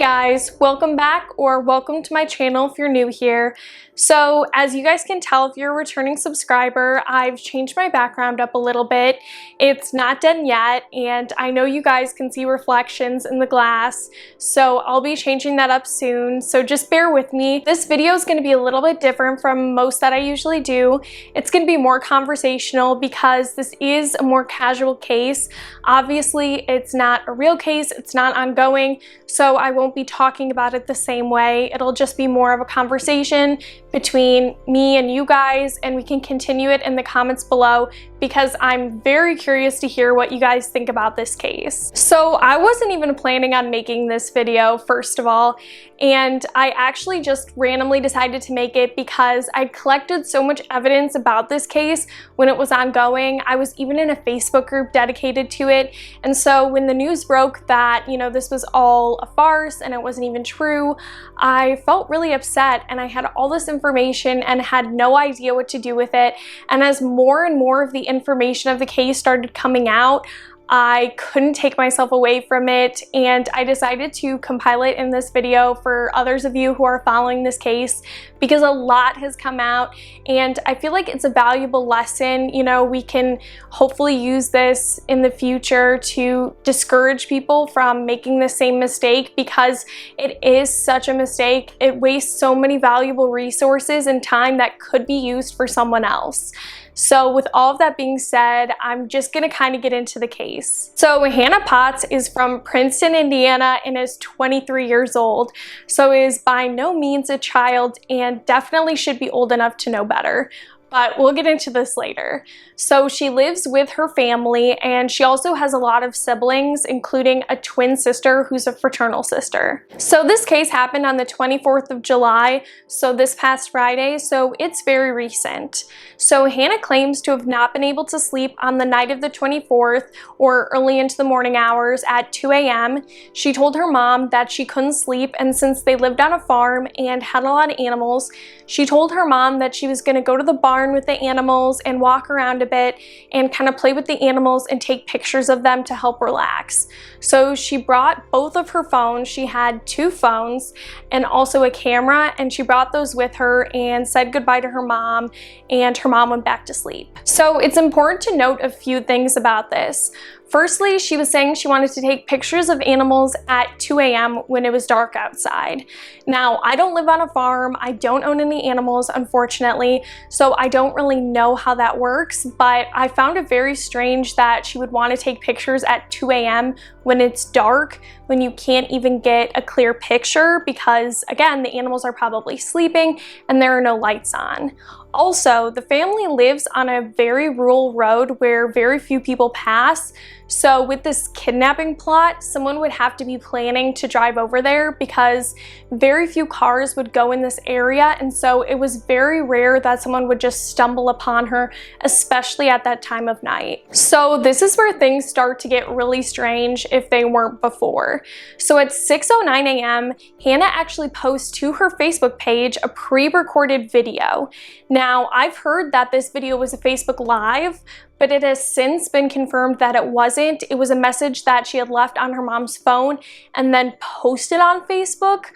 guys, welcome back or welcome to my channel if you're new here. So as you guys can tell, if you're a returning subscriber, I've changed my background up a little bit. It's not done yet, and I know you guys can see reflections in the glass, so I'll be changing that up soon, so just bear with me. This video is going to be a little bit different from most that I usually do. It's going to be more conversational because this is a more casual case. Obviously, it's not a real case, it's not ongoing, so I won't be talking about it the same way. It'll just be more of a conversation between me and you guys, and we can continue it in the comments below because I'm very curious to hear what you guys think about this case. So I wasn't even planning on making this video, first of all, and I actually just randomly decided to make it because I collected so much evidence about this case when it was ongoing. I was even in a Facebook group dedicated to it, and so when the news broke that, you know, this was all a farce and it wasn't even true, I felt really upset, and I had all this information and had no idea what to do with it. And as more and more of the information of the case started coming out, I couldn't take myself away from it, and I decided to compile it in this video for others of you who are following this case because a lot has come out, and I feel like it's a valuable lesson. You know, we can hopefully use this in the future to discourage people from making the same mistake because it is such a mistake. It wastes so many valuable resources and time that could be used for someone else. So with all of that being said, I'm just gonna kind of get into the case. So Hannah Potts is from Princeton, Indiana, and is 23 years old. So is by no means a child and definitely should be old enough to know better. But we'll get into this later. So she lives with her family, and she also has a lot of siblings, including a twin sister who's a fraternal sister. So this case happened on the 24th of July, so this past Friday, so it's very recent. So Hannah claims to have not been able to sleep on the night of the 24th or early into the morning hours at 2 a.m. She told her mom that she couldn't sleep, and since they lived on a farm and had a lot of animals, she told her mom that she was going to go to the barn with the animals and walk around a bit and kind of play with the animals and take pictures of them to help relax. So she brought both of her phones. She had two phones and also a camera, and she brought those with her and said goodbye to her mom, and her mom went back to sleep. So it's important to note a few things about this. Firstly, she was saying she wanted to take pictures of animals at 2 a.m. when it was dark outside. Now, I don't live on a farm, I don't own any animals, unfortunately, so I don't really know how that works, but I found it very strange that she would want to take pictures at 2 a.m. when it's dark, when you can't even get a clear picture because, again, the animals are probably sleeping and there are no lights on. Also, the family lives on a very rural road where very few people pass, so with this kidnapping plot, someone would have to be planning to drive over there because very few cars would go in this area, and so it was very rare that someone would just stumble upon her, especially at that time of night. So this is where things start to get really strange if they weren't before. So at 6:09 a.m., Hannah actually posts to her Facebook page a pre-recorded video. Now, I've heard that this video was a Facebook Live, but it has since been confirmed that it wasn't. It was a message that she had left on her mom's phone and then posted on Facebook.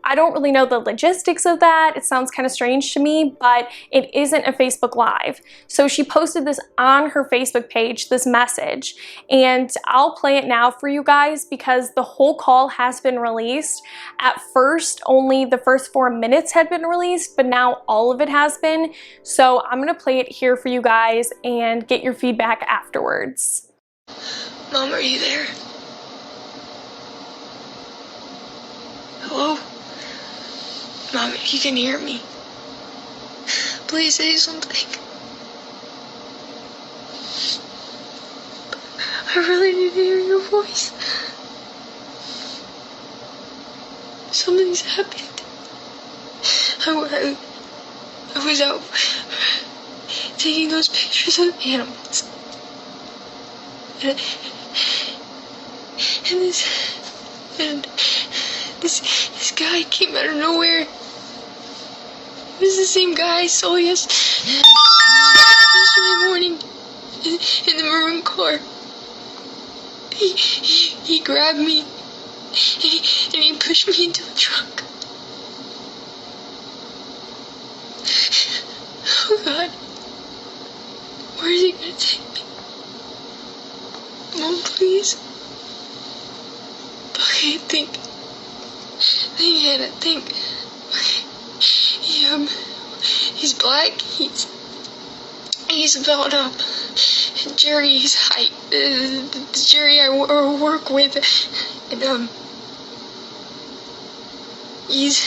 I don't really know the logistics of that. It sounds kind of strange to me, but it isn't a Facebook Live. So she posted this on her Facebook page, this message, and I'll play it now for you guys because the whole call has been released. At first, only the first 4 minutes had been released, but now all of it has been. So I'm gonna play it here for you guys and get your feedback afterwards. Mom, are you there? Hello? Mom, if you can hear me, please say something. I really need to hear your voice. Something's happened. I was out taking those pictures of animals. And this guy came out of nowhere. It was the same guy I saw yesterday morning in the maroon car. He grabbed me and he pushed me into a truck. Oh God, where is he gonna take me? Mom, please. Okay, think, Hannah, think. He's black. He's about Jerry's height. The Jerry I work with, and he's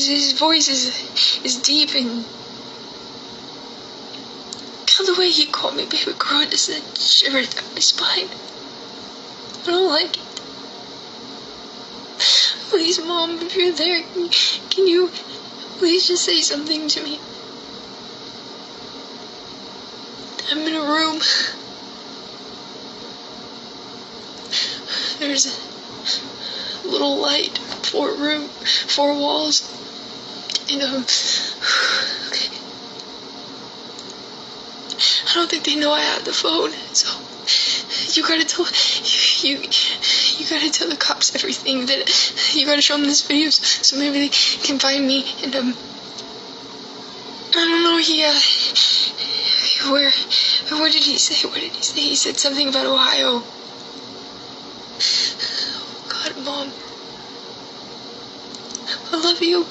his voice is deep, and the way he called me baby girl just shivered down my spine. I don't like it. Please, Mom, if you're there, can you please just say something to me? I'm in a room. There's a little light, 4 walls, and okay. I don't think they know I have the phone, so you gotta tell the cops everything. That you gotta show them this video so maybe they can find me. And I don't know. What did he say? He said something about Ohio. Oh God, Mom, I love you.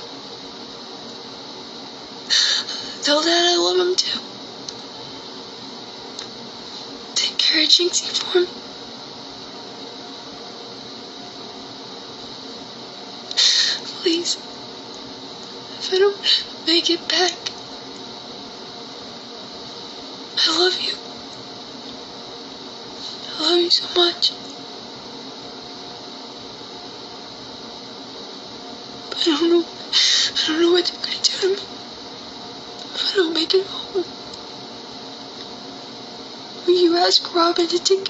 Tell Dad I love him too. Take care of Jinxie for me. Please, if I don't make it back, I love you. I love you so much. But I don't know what they're gonna do to me if I don't make it home. Will you ask Robin to take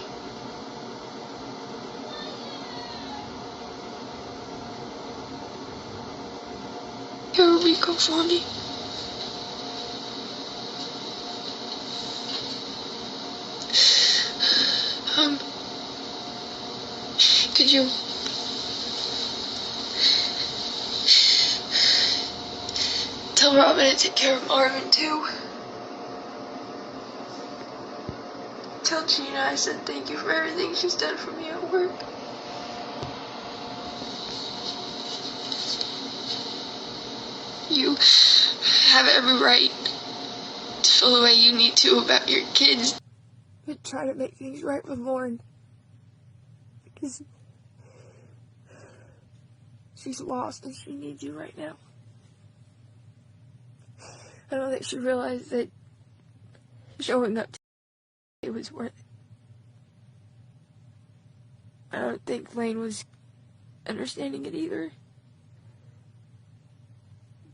care of Rico for me? Could you tell Robin to take care of Marvin too? Tell Gina I said thank you for everything she's done for me at work. You have every right to feel the way you need to about your kids. But try to make things right with Lauren, because she's lost and she needs you right now. I don't think she realized that showing up to it was worth it. I don't think Lane was understanding it either.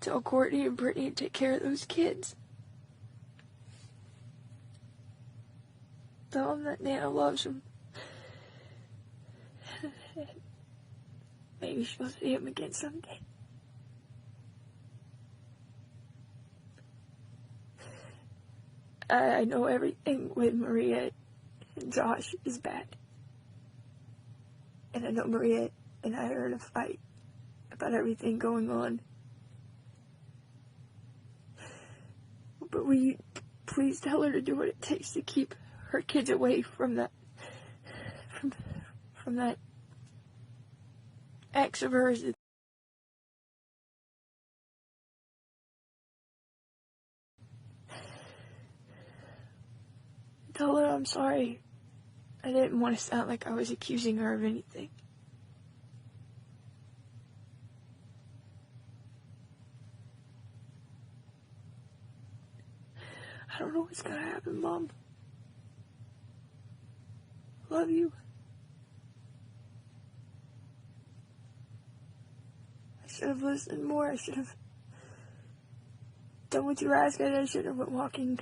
Tell Courtney and Brittany to take care of those kids. Tell them that Nana loves them. Maybe she'll see him again someday. I know everything with Maria and Josh is bad. And I know Maria and I are in a fight about everything going on. But will you please tell her to do what it takes to keep her kids away from that, from that ex of hers. Tell her I'm sorry. I didn't want to sound like I was accusing her of anything. I don't know what's gonna happen, Mom. Love you. I should have listened more. I should have done what you were asking. I should have went walking.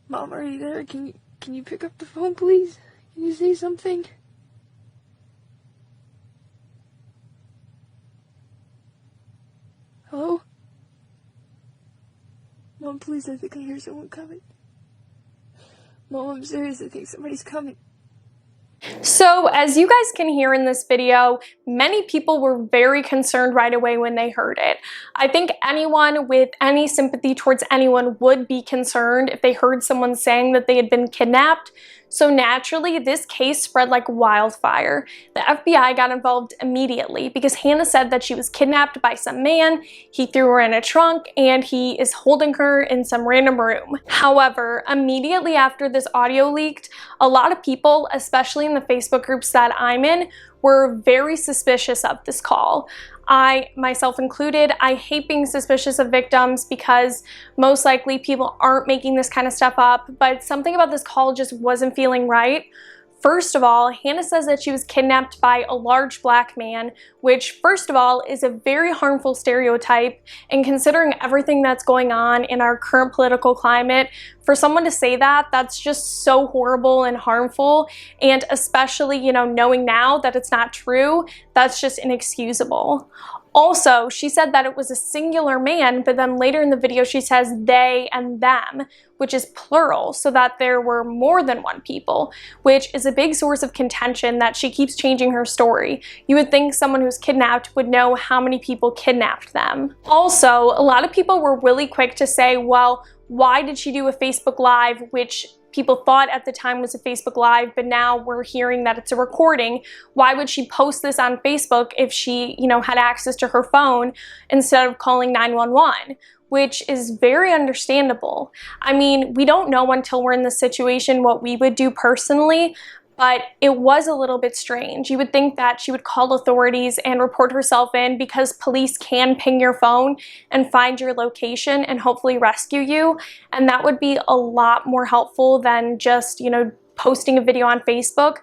Mom, are you there? Can you pick up the phone, please? Can you say something? Hello? Mom, please, I think I hear someone coming. Mom, I'm serious, I think somebody's coming. So as you guys can hear in this video, many people were very concerned right away when they heard it. I think anyone with any sympathy towards anyone would be concerned if they heard someone saying that they had been kidnapped. So naturally, this case spread like wildfire. The FBI got involved immediately because Hannah said that she was kidnapped by some man, he threw her in a trunk, and he is holding her in some random room. However, immediately after this audio leaked, a lot of people, especially in the Facebook groups that I'm in, were very suspicious of this call. I, myself included, I hate being suspicious of victims because most likely people aren't making this kind of stuff up, but something about this call just wasn't feeling right. First of all, Hannah says that she was kidnapped by a large black man, which first of all is a very harmful stereotype, and considering everything that's going on in our current political climate, for someone to say that, that's just so horrible and harmful, and especially, you know, knowing now that it's not true, that's just inexcusable. Also, she said that it was a singular man, but then later in the video she says they and them, which is plural, so that there were more than one people, which is a big source of contention that she keeps changing her story. You would think someone who's kidnapped would know how many people kidnapped them. Also, a lot of people were really quick to say, well, why did she do a Facebook Live, which people thought at the time was a Facebook Live, but now we're hearing that it's a recording. Why would she post this on Facebook if she, you know, had access to her phone instead of calling 911? Which is very understandable. I mean, we don't know until we're in this situation what we would do personally, but it was a little bit strange. You would think that she would call authorities and report herself in because police can ping your phone and find your location and hopefully rescue you, and that would be a lot more helpful than just, you know, posting a video on Facebook.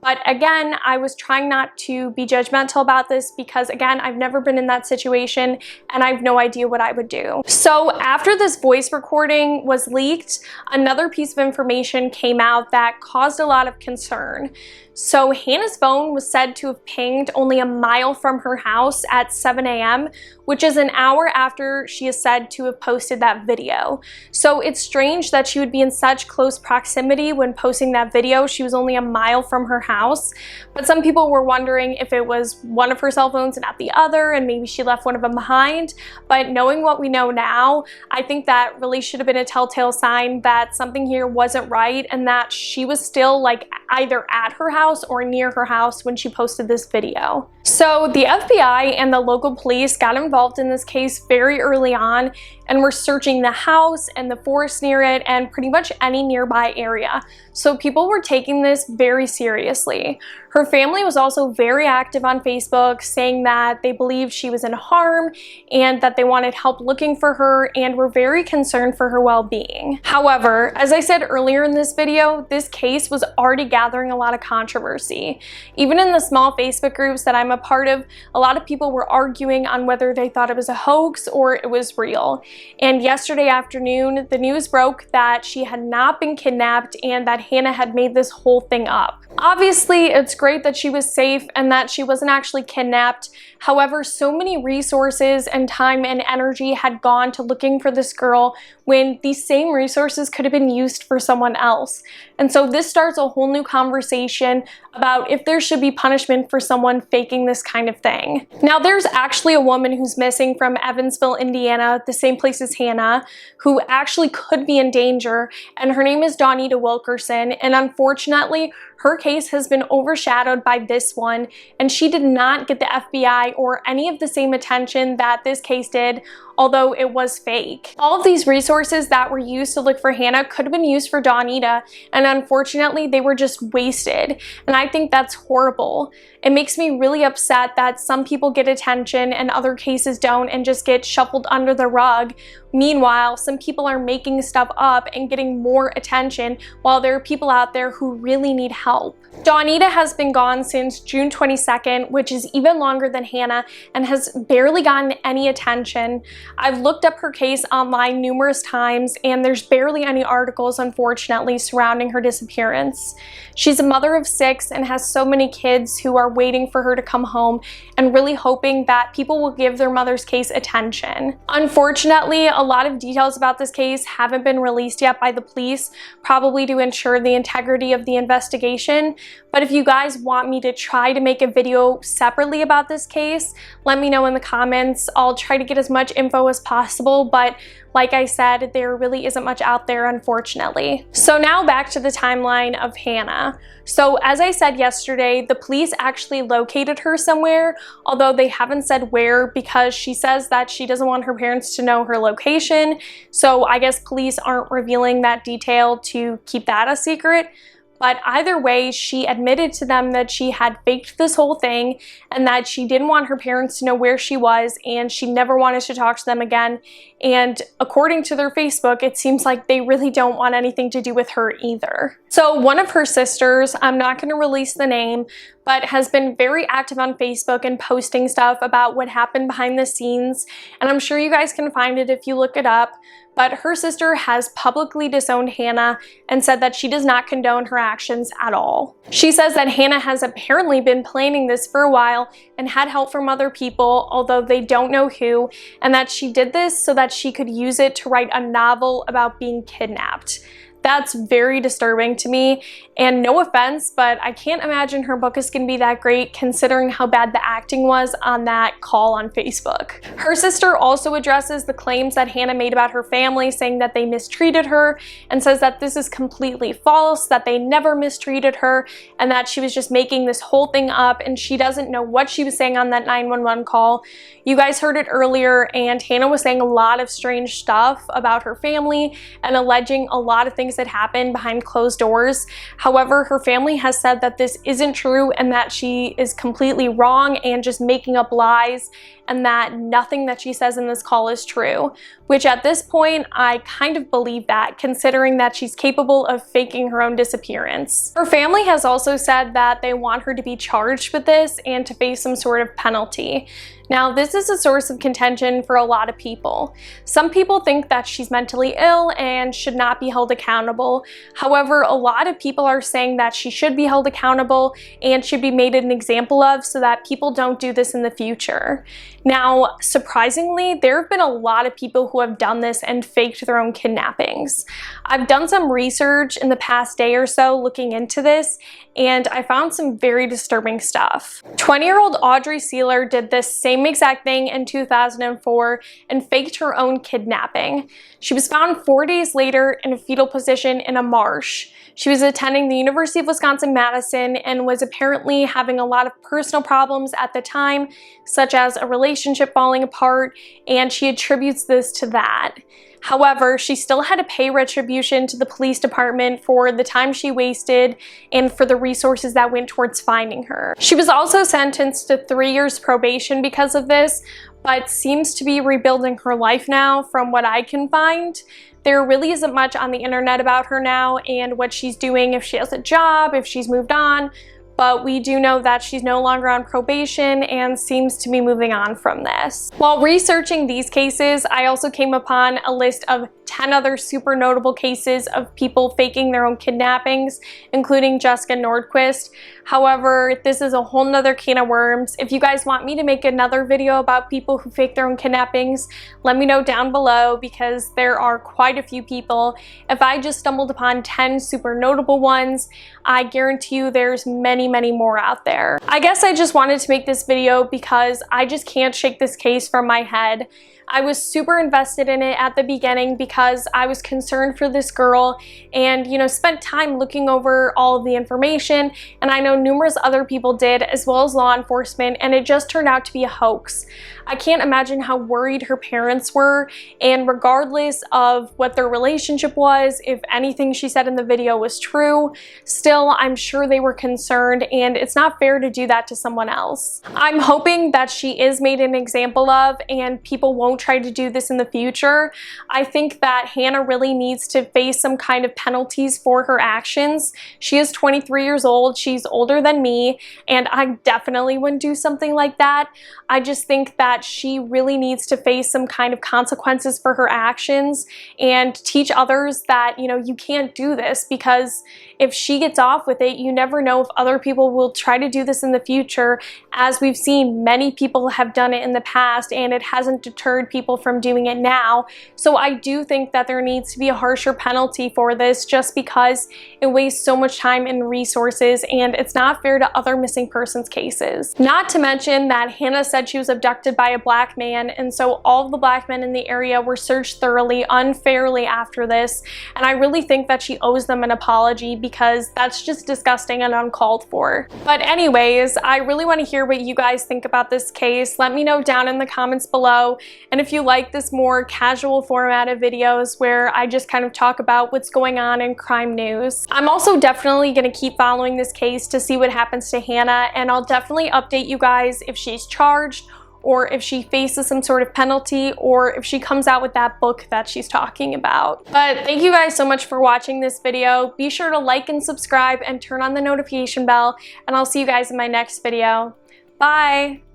But again, I was trying not to be judgmental about this because, again, I've never been in that situation and I have no idea what I would do. So after this voice recording was leaked, another piece of information came out that caused a lot of concern. So Hannah's phone was said to have pinged only a mile from her house at 7 a.m., which is an hour after she is said to have posted that video. So it's strange that she would be in such close proximity when posting that video. She was only a mile from her house, but some people were wondering if it was one of her cell phones and not the other, and maybe she left one of them behind. But knowing what we know now, I think that really should have been a telltale sign that something here wasn't right and that she was still like either at her house or near her house when she posted this video. So the FBI and the local police got involved in this case very early on and were searching the house and the forest near it and pretty much any nearby area. So people were taking this very seriously. Her family was also very active on Facebook, saying that they believed she was in harm and that they wanted help looking for her and were very concerned for her well-being. However, as I said earlier in this video, this case was already gathering a lot of controversy. Even in the small Facebook groups that I'm a part of, a lot of people were arguing on whether they thought it was a hoax or it was real. And yesterday afternoon, the news broke that she had not been kidnapped and that Hannah had made this whole thing up. Obviously, it's great that she was safe and that she wasn't actually kidnapped. However, so many resources and time and energy had gone to looking for this girl when these same resources could have been used for someone else. And so this starts a whole new conversation about if there should be punishment for someone faking this kind of thing. Now, there's actually a woman who's missing from Evansville, Indiana, the same place as Hannah, who actually could be in danger, and her name is Dawnita Wilkerson, and unfortunately, her case has been overshadowed by this one, and she did not get the FBI or any of the same attention that this case did, although it was fake. All of these resources that were used to look for Hannah could have been used for Dawnita, and unfortunately they were just wasted, and I think that's horrible. It makes me really upset that some people get attention and other cases don't and just get shuffled under the rug. Meanwhile, some people are making stuff up and getting more attention while there are people out there who really need help. Dawnita has been gone since June 22nd, which is even longer than Hannah, and has barely gotten any attention. I've looked up her case online numerous times and there's barely any articles, unfortunately, surrounding her disappearance. She's a mother of 6 and has so many kids who are waiting for her to come home and really hoping that people will give their mother's case attention. Unfortunately, a lot of details about this case haven't been released yet by the police, probably to ensure the integrity of the investigation. But if you guys want me to try to make a video separately about this case, let me know in the comments. I'll try to get as much info as possible, but like I said, there really isn't much out there, unfortunately. So now back to the timeline of Hannah. So as I said yesterday, the police actually located her somewhere, although they haven't said where, because she says that she doesn't want her parents to know her location. So I guess police aren't revealing that detail to keep that a secret. But either way, she admitted to them that she had faked this whole thing and that she didn't want her parents to know where she was and she never wanted to talk to them again. And according to their Facebook, it seems like they really don't want anything to do with her either. So one of her sisters, I'm not going to release the name, but has been very active on Facebook and posting stuff about what happened behind the scenes. And I'm sure you guys can find it if you look it up. But her sister has publicly disowned Hannah and said that she does not condone her actions at all. She says that Hannah has apparently been planning this for a while and had help from other people, although they don't know who, and that she did this so that she could use it to write a novel about being kidnapped. That's very disturbing to me, and no offense, but I can't imagine her book is going to be that great considering how bad the acting was on that call on Facebook. Her sister also addresses the claims that Hannah made about her family, saying that they mistreated her, and says that this is completely false, that they never mistreated her, and that she was just making this whole thing up, and she doesn't know what she was saying on that 911 call. You guys heard it earlier, and Hannah was saying a lot of strange stuff about her family and alleging a lot of things that happened behind closed doors. However, her family has said that this isn't true and that she is completely wrong and just making up lies, and that nothing that she says in this call is true, which at this point I kind of believe that, considering that she's capable of faking her own disappearance. Her family has also said that they want her to be charged with this and to face some sort of penalty. Now, this is a source of contention for a lot of people. Some people think that she's mentally ill and should not be held accountable. However, a lot of people are saying that she should be held accountable and should be made an example of so that people don't do this in the future. Now, surprisingly, there have been a lot of people who have done this and faked their own kidnappings. I've done some research in the past day or so looking into this, and I found some very disturbing stuff. 20-year-old Audrey Seiler did this same exact thing in 2004 and faked her own kidnapping. She was found 4 days later in a fetal position in a marsh. She was attending the University of Wisconsin-Madison and was apparently having a lot of personal problems at the time, such as a relationship falling apart, and she attributes this to that. However, she still had to pay retribution to the police department for the time she wasted and for the resources that went towards finding her. She was also sentenced to 3 years probation because of this, but seems to be rebuilding her life now from what I can find. There really isn't much on the internet about her now and what she's doing, if she has a job, if she's moved on, but we do know that she's no longer on probation and seems to be moving on from this. While researching these cases, I also came upon a list of 10 other super notable cases of people faking their own kidnappings, including Jessica Nordquist. However, this is a whole nother can of worms. If you guys want me to make another video about people who fake their own kidnappings, let me know down below, because there are quite a few people. If I just stumbled upon 10 super notable ones, I guarantee you there's many more out there. I guess I just wanted to make this video because I just can't shake this case from my head. I was super invested in it at the beginning because I was concerned for this girl and, spent time looking over all of the information, and I know numerous other people did, as well as law enforcement, and it just turned out to be a hoax. I can't imagine how worried her parents were, and regardless of what their relationship was, if anything she said in the video was true, still I'm sure they were concerned, and it's not fair to do that to someone else. I'm hoping that she is made an example of and people won't try to do this in the future. I think that Hannah really needs to face some kind of penalties for her actions. She is 23 years old, she's older than me, and I definitely wouldn't do something like that. I just think that she really needs to face some kind of consequences for her actions and teach others that, you know, you can't do this, because if she gets off with it, you never know if other people will try to do this in the future. As we've seen, many people have done it in the past and it hasn't deterred people from doing it now. So I do think that there needs to be a harsher penalty for this, just because it wastes so much time and resources and it's not fair to other missing persons cases. Not to mention that Hannah said she was abducted by a black man, and so all of the black men in the area were searched thoroughly, unfairly after this, and I really think that she owes them an apology, because that's just disgusting and uncalled for. But anyways, I really want to hear what you guys think about this case. Let me know down in the comments below, and if you like this more casual format of videos where I just kind of talk about what's going on in crime news. I'm also definitely going to keep following this case to see what happens to Hannah, and I'll definitely update you guys if she's charged, or if she faces some sort of penalty, or if she comes out with that book that she's talking about. But thank you guys so much for watching this video. Be sure to like and subscribe and turn on the notification bell, and I'll see you guys in my next video. Bye!